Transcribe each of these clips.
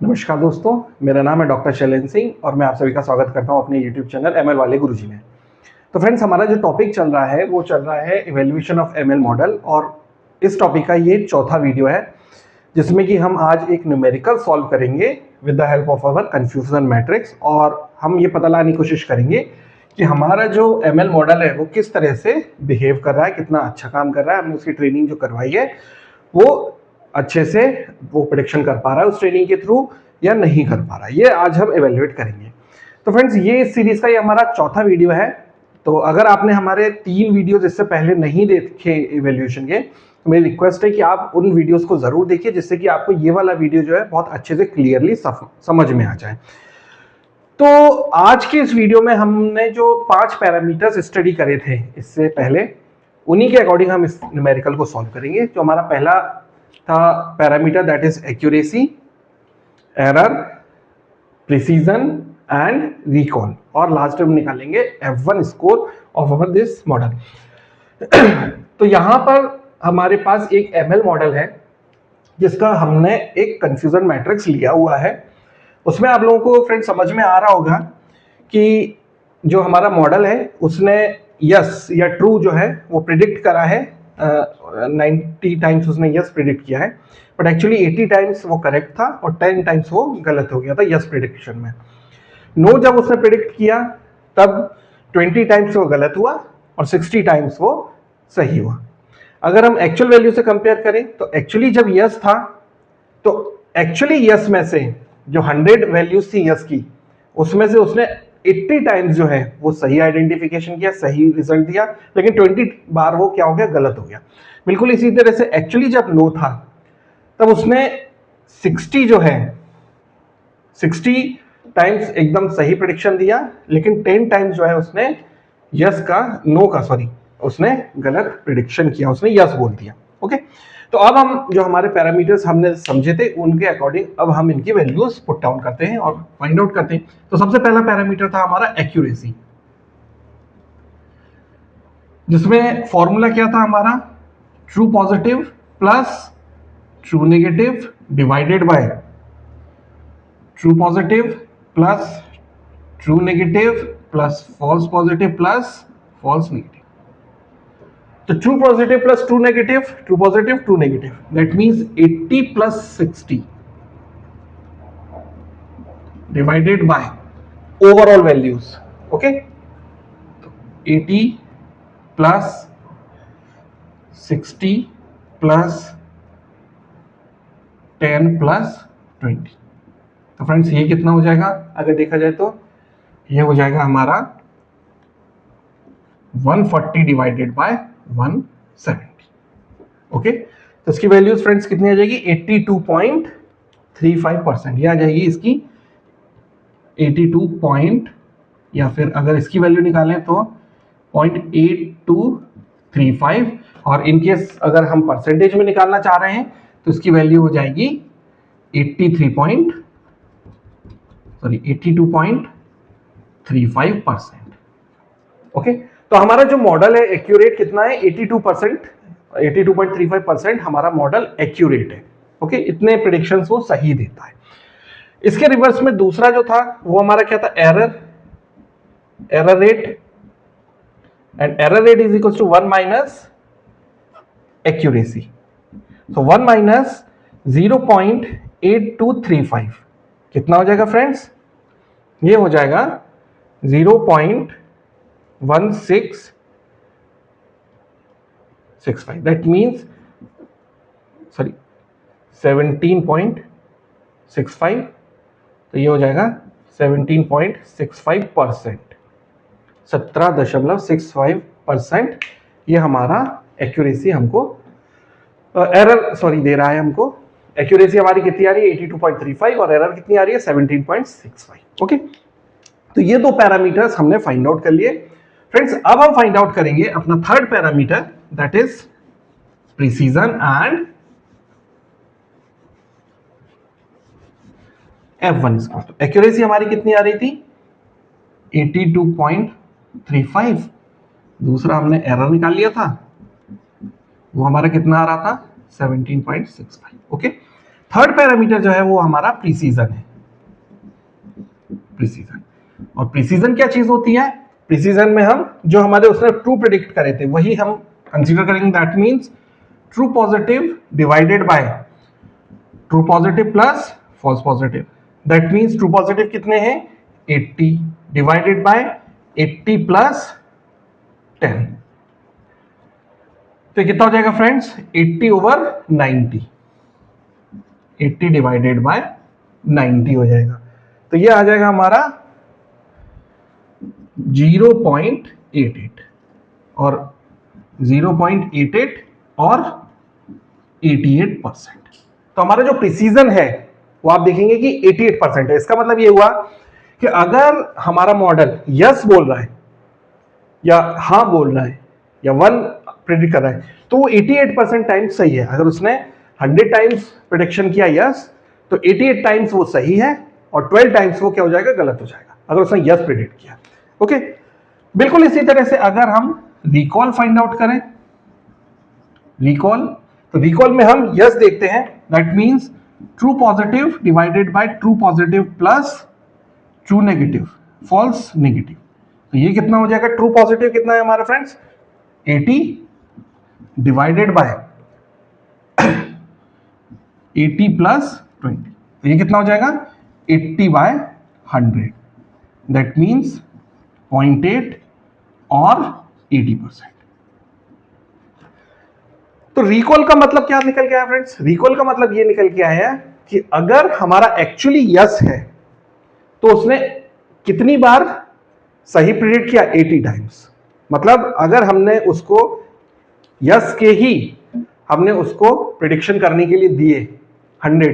नमस्कार दोस्तों, मेरा नाम है डॉक्टर शैलेंद्र सिंह और मैं आप सभी का स्वागत करता हूं अपने यूट्यूब चैनल एमएल वाले गुरुजी में। तो फ्रेंड्स, हमारा जो टॉपिक चल रहा है वो चल रहा है इवैल्यूएशन ऑफ एमएल मॉडल और इस टॉपिक का ये चौथा वीडियो है जिसमें कि हम आज एक न्यूमेरिकल सॉल्व करेंगे with the help of our confusion matrix और हम ये पता लगाने की कोशिश करेंगे कि हमारा जो एमएल मॉडल है वो किस तरह से बिहेव कर रहा है, कितना अच्छा काम कर रहा है। हमने उसकी ट्रेनिंग जो करवाई है वो अच्छे से वो प्रेडिक्शन कर पा रहा है उस ट्रेनिंग के थ्रू या नहीं कर पा रहा है, ये आज हम एवेल्युएट करेंगे। तो फ्रेंड्स, ये इस सीरीज का ये हमारा चौथा वीडियो है। तो अगर आपने हमारे 3 वीडियोस इससे पहले नहीं देखे इवेल्यूएशन के, तो मेरी रिक्वेस्ट है कि आप उन वीडियोस को जरूर देखिए जिससे कि आपको ये वाला वीडियो जो है बहुत अच्छे से क्लियरली समझ में आ जाए। तो आज के इस वीडियो में हमने जो 5 पैरामीटर्स स्टडी करे थे इससे पहले, उन्हीं के अकॉर्डिंग हम इस न्यूमेरिकल को सॉल्व करेंगे। जो हमारा पहला था parameter that is accuracy, error, precision and recall, और लास्ट में हम निकालेंगे F1 score of our this model. तो यहां पर हमारे पास एक ML मॉडल है जिसका हमने एक कंफ्यूजन मैट्रिक्स लिया हुआ है। उसमें आप लोगों को फ्रेंड समझ में आ रहा होगा कि जो हमारा मॉडल है उसने यस या ट्रू जो है वो प्रिडिक्ट करा है, 90 टाइम्स उसने यस प्रिडिक्ट किया है, बट एक्चुअली 80 टाइम्स वो करेक्ट था और 10 टाइम्स वो गलत हो गया था यस प्रिडिक्शन में। नो जब उसने प्रिडिक्ट किया तब 20 टाइम्स वो गलत हुआ और 60 टाइम्स वो सही हुआ। अगर हम एक्चुअल वैल्यू से कंपेयर करें तो एक्चुअली जब यस था तो एक्चुअली यस में से जो 100 वैल्यूज थी यस की, उसमें से उसने 80 टाइम्स जो है वो सही आइडेंटिफिकेशन किया, सही रिजल्ट दिया, लेकिन 20 बार वो क्या हो गया, गलत हो गया। बिल्कुल इसी तरह से एक्चुअली जब नो था तब उसने 60 जो है 60 टाइम्स एकदम सही प्रेडिक्शन दिया, लेकिन 10 टाइम्स जो है उसने यस का नो का सॉरी उसने गलत प्रेडिक्शन किया, उसने यस बोल दिया। ओके, तो अब हम जो हमारे पैरामीटर्स हमने समझे थे उनके अकॉर्डिंग अब हम इनकी वैल्यूज पुट डाउन करते हैं और फाइंड आउट करते हैं। तो सबसे पहला पैरामीटर था हमारा एक्यूरेसी, जिसमें फॉर्मूला क्या था हमारा, true positive plus true negative divided by true positive plus true negative plus false positive plus false negative. तो true positive plus true negative, true positive true negative, that means 80 plus 60 divided by overall values. Okay, तो 80 plus 60 plus 10 plus 20। तो friends, ये कितना हो जाएगा अगर देखा जाए तो ये हो जाएगा हमारा 140 डिवाइडेड बाय 170। ओके, तो इसकी वैल्यूज फ्रेंड्स कितनी आ जाएगी, 82.35%। ये आ जाएगी इसकी 82 या फिर अगर इसकी वैल्यू निकालें तो 0.8235, और इनकेस अगर हम परसेंटेज में निकालना चाह रहे हैं तो इसकी वैल्यू हो जाएगी 82.35%। ओके, तो हमारा जो मॉडल है एक्यूरेट कितना है, 82%, 82.35% हमारा मॉडल एक्यूरेट है। ओके, इतने प्रेडिक्शंस वो सही देता है। इसके रिवर्स में दूसरा जो था वो हमारा क्या था, error rate, and error rate is equal to 1 minus accuracy. तो 1 माइनस 0.8235 कितना हो जाएगा फ्रेंड्स, ये हो जाएगा 0.1665, दैट मीन्स 17.65, तो ये हो जाएगा 17.65%, 17.65%। ये हमारा एक्यूरेसी हमको एरर दे रहा है हमको। एक्यूरेसी हमारी कितनी आ रही है, 82.35, और एरर कितनी आ रही है, 17.65। ओके, तो ये दो पैरामीटर्स हमने फाइंड आउट कर लिए। फ्रेंड्स, अब हम फाइंड आउट करेंगे अपना third parameter that is precision and F1 score. तो एक्यूरेसी हमारी कितनी आ रही थी, 82.35, दूसरा हमने एरर निकाल लिया था, वो हमारा कितना आ रहा था, 17.65। ओके, थर्ड पैरामीटर जो है वो हमारा प्रिसीजन है, प्रिसीजन। और प्रिसीजन क्या चीज होती है? प्रिसीजन में हम जो हमारे उसने ट्रू प्रेडिक्ट करे थे वही हम कंसीडर करेंगे। That means true positive divided by true positive plus false positive. That means true positive कितने हैं? 80 डिवाइडेड बाय 80 प्लस 10, तो कितना हो जाएगा फ्रेंड्स? 80 ओवर 90, 80 डिवाइडेड बाय 90 हो जाएगा। तो ये आ जाएगा हमारा 0.88 और 0.88 और 88%। तो हमारा जो प्रिसीजन है वो आप देखेंगे कि 88% है। इसका मतलब ये हुआ कि अगर हमारा मॉडल यस बोल रहा है या हाँ बोल रहा है या 1 प्रेडिक्ट कर रहा है तो वो 88% टाइम्स सही है। अगर उसने 100 टाइम्स प्रेडिक्शन किया यस तो 88 टाइम्स वो सही है और 12 टाइम्स वो क्या हो जाएगा? गलत हो जाएगा, अगर उसने यस प्रेडिक्ट किया। ओके, बिल्कुल इसी तरह से अगर हम रिकॉल फाइंड आउट करें, रिकॉल, तो रिकॉल में हम यस देखते हैं। That means true positive divided by true positive plus true negative false negative. तो ये कितना हो जाएगा? ट्रू पॉजिटिव कितना है हमारा फ्रेंड्स? 80 डिवाइडेड बाय 80 प्लस 20, तो ये कितना हो जाएगा? 80 बाय 100। दैट मींस 0.8 और 80%। तो रिकॉल का मतलब क्या निकल के आया फ्रेंड्स? रिकॉल का मतलब ये निकल के आया कि अगर हमारा एक्चुअली यस है तो उसने कितनी बार सही प्रेडिक्ट किया? 80 टाइम्स। मतलब अगर हमने उसको यस के ही हमने उसको प्रेडिक्शन करने के लिए दिए 100,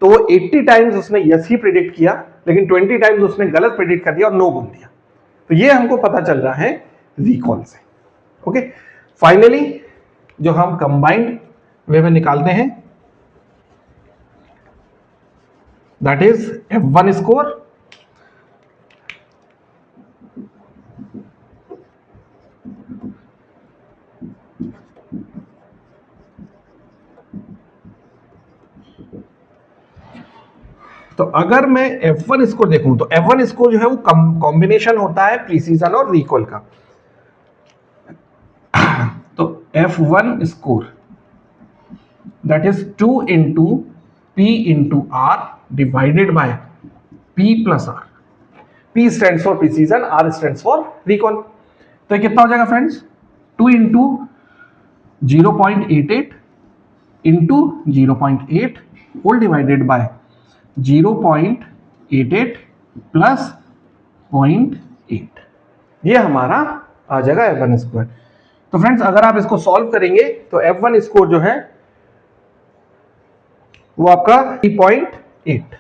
तो 80 टाइम्स उसने यस ही प्रेडिक्ट किया, लेकिन 20 टाइम्स उसने गलत प्रेडिक्ट कर दिया और नो बोल दिया। तो ये हमको पता चल रहा है रिकॉल से। ओके, फाइनली जो हम कंबाइंड वे में निकालते हैं दैट इज F1 स्कोर। तो अगर मैं F1 स्कोर देखूं तो F1 स्कोर जो है वो कॉम्बिनेशन होता है प्रिसीजन और रिकॉल का। तो F1 score that is 2 into P into R divided by P plus R। P stands for precision, R stands for recall. तो ये कितना हो जाएगा friends? 2 into 0.88 into 0.8 whole divided by 0.88 plus 0.8, ये हमारा आ जाएगा F1 स्क्वायर। तो फ्रेंड्स अगर आप इसको सॉल्व करेंगे तो F1 स्कोर जो है वो आपका 3.8,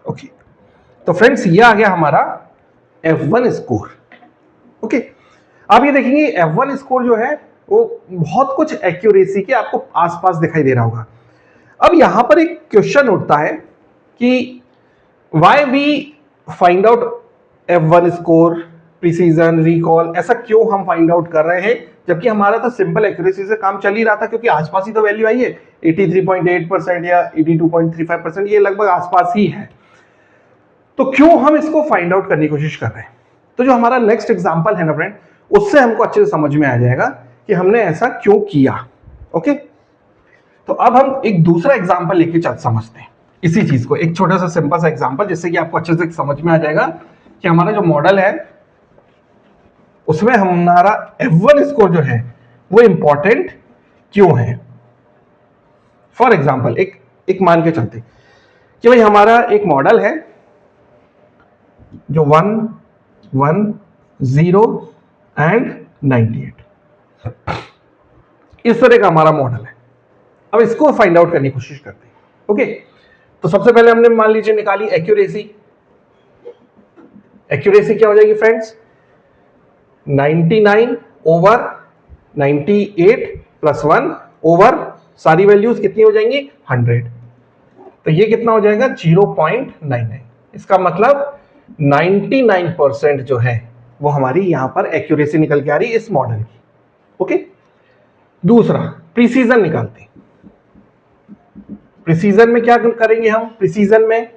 ओके। तो फ्रेंड्स ये आ गया हमारा F1 स्कोर। ओके, आप ये देखेंगे F1 स्कोर जो है वो बहुत कुछ एक्यूरेसी के आपको आसपास दिखाई दे रहा होगा। अब यहां पर एक क्वेश्चन उठता है कि why we find out F1 score, precision, recall, ऐसा क्यों हम फाइंड आउट कर रहे हैं जबकि हमारा तो सिंपल एक्यूरेसी से काम चल ही रहा था, क्योंकि आसपास ही तो वैल्यू आई है 83.8% या 82.35%, ये लगभग आसपास ही है। तो क्यों हम इसको फाइंड आउट करने की कोशिश कर रहे हैं? तो जो हमारा नेक्स्ट एग्जांपल है ना फ्रेंड, उससे हमको अच्छे से समझ में आ जाएगा कि हमने ऐसा क्यों किया। ओके, तो अब हम एक दूसरा एग्जांपल लेके समझते हैं इसी चीज को, एक छोटा सा सिंपल सा एग्जांपल, जिससे कि आपको अच्छे से समझ में आ जाएगा कि हमारा जो मॉडल है उसमें हमारा F1 स्कोर जो है वो इंपॉर्टेंट क्यों है। फॉर एग्जांपल एक मान के चलते कि भाई हमारा एक मॉडल है जो 1, 1, 0 एंड 98, इस तरह का हमारा मॉडल है। अब इसको फाइंड आउट करने की कोशिश करते हैं। ओके, तो सबसे पहले हमने मान लीजिए निकाली एक्यूरेसी। एक्यूरेसी क्या हो जाएगी फ्रेंड्स? 99 ओवर 98 प्लस 1 ओवर सारी वैल्यूज कितनी हो जाएंगी? 100। तो ये कितना हो जाएगा? 0.99। इसका मतलब 99% जो है वो हमारी यहां पर एक्यूरेसी निकल के आ रही है इस मॉडल की। ओके, दूसरा प्रिसीजन निकालते हैं। प्रिसीजन में क्या करेंगे हम? प्रिसीजन में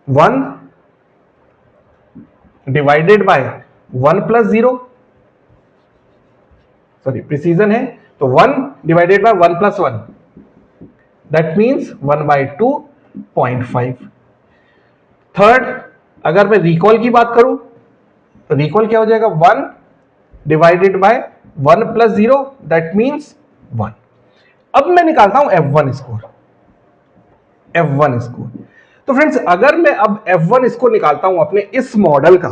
1 divided by 1 plus 0, sorry precision है तो 1 divided by 1 plus 1, that means 1/2.5। Third, अगर मैं रिकॉल की बात करूं तो रिकॉल क्या हो जाएगा? 1 divided by 1 plus 0, that means 1। अब मैं निकालता हूं F1 स्कोर। F1 स्कोर, तो फ्रेंड्स अगर मैं अब F1 स्कोर निकालता हूं अपने इस मॉडल का,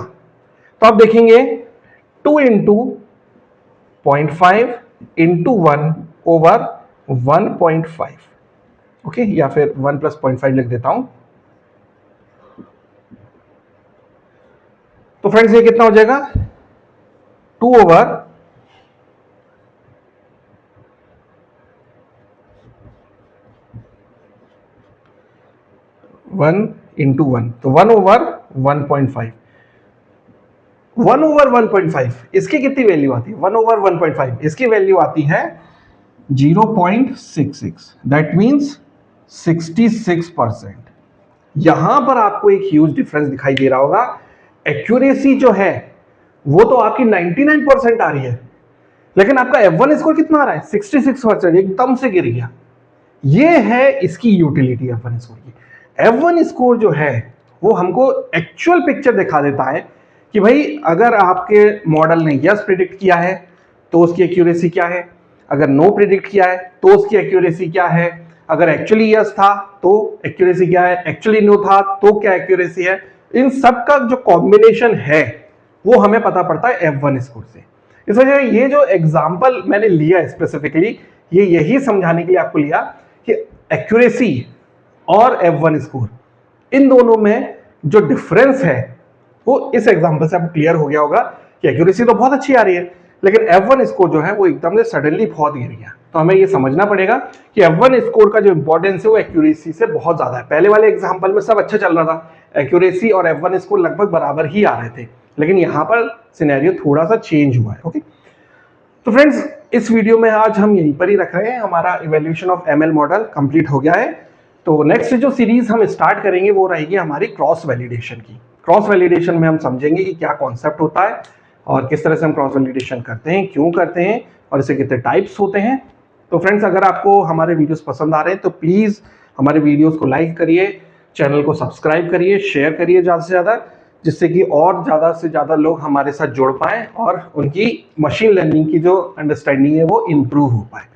तो आप देखेंगे 2 इंटू 0.5 इंटू 1 ओवर 1.5। ओके, या फिर 1 प्लस 0.5 लिख देता हूं। तो फ्रेंड्स ये कितना हो जाएगा? 2 ओवर 1 इंटू 1, तो 1 ओवर 1.5। 1 ओवर 1.5 इसकी कितनी वैल्यू आती है? 1 ओवर 1.5 इसकी वैल्यू आती है 0.66, दैट मीन्स 66%। यहां पर आपको एक ह्यूज डिफरेंस दिखाई दे रहा होगा। एक्यूरेसी जो है वो तो आपकी 99% आ रही है, लेकिन आपका F1 स्कोर कितना आ रहा है? 66%, एकदम से गिर गया। ये है इसकी यूटिलिटी F1 स्कोर की। F1 स्कोर जो है वो हमको एक्चुअल पिक्चर दिखा देता है कि भाई अगर आपके मॉडल ने यस प्रिडिक्ट किया है तो उसकी एक्यूरेसी क्या है, अगर नो प्रिडिक्ट किया है तो उसकी एक्यूरेसी क्या है, अगर एक्चुअली यस था तो एक्यूरेसी क्या है, एक्चुअली नो था तो क्या एक्यूरेसी है। इन सब का जो कॉम्बिनेशन है वो हमें पता पड़ता है F1 स्कोर से। इस वजह से ये जो एग्जाम्पल मैंने लिया स्पेसिफिकली, ये यही समझाने के लिए आपको लिया कि एक्यूरेसी और F1 स्कोर, इन दोनों में जो डिफरेंस है वो इस एग्जांपल से आपको क्लियर हो गया होगा कि एक्यूरेसी तो बहुत अच्छी आ रही है, लेकिन F1 स्कोर जो है वो एकदम से सडनली बहुत गिर गया। तो हमें ये समझना पड़ेगा कि F1 स्कोर का जो इंपॉर्टेंस है वो एक्यूरेसी से बहुत ज्यादा है। पहले वाले एग्जांपल में सब अच्छा चल रहा था, एक्यूरेसी और F1 स्कोर लगभग बराबर ही आ रहे थे, लेकिन यहां पर सिनेरियो थोड़ा सा चेंज हुआ है। ओके, तो फ्रेंड्स इस वीडियो में आज हम यहीं पर ही रख रहे हैं। हमारा evaluation of ML model complete हो गया है। तो नेक्स्ट जो सीरीज हम स्टार्ट करेंगे वो रहेगी हमारी क्रॉस वैलिडेशन की। क्रॉस वैलिडेशन में हम समझेंगे कि क्या कॉन्सेप्ट होता है और किस तरह से हम क्रॉस वैलिडेशन करते हैं, क्यों करते हैं और इससे कितने टाइप्स होते हैं। तो फ्रेंड्स अगर आपको हमारे वीडियोस पसंद आ रहे हैं तो प्लीज़ हमारे वीडियोस को लाइक करिए, चैनल को सब्सक्राइब करिए, शेयर करिए ज़्यादा से ज़्यादा, जिससे कि और ज़्यादा से ज़्यादा लोग हमारे साथ जुड़ पाएँ और उनकी मशीन लर्निंग की जो अंडरस्टैंडिंग है वो इम्प्रूव हो पाए।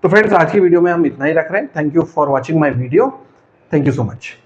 तो फ्रेंड्स आज की वीडियो में हम इतना ही रख रहे हैं। Thank you for watching my video. Thank you so much.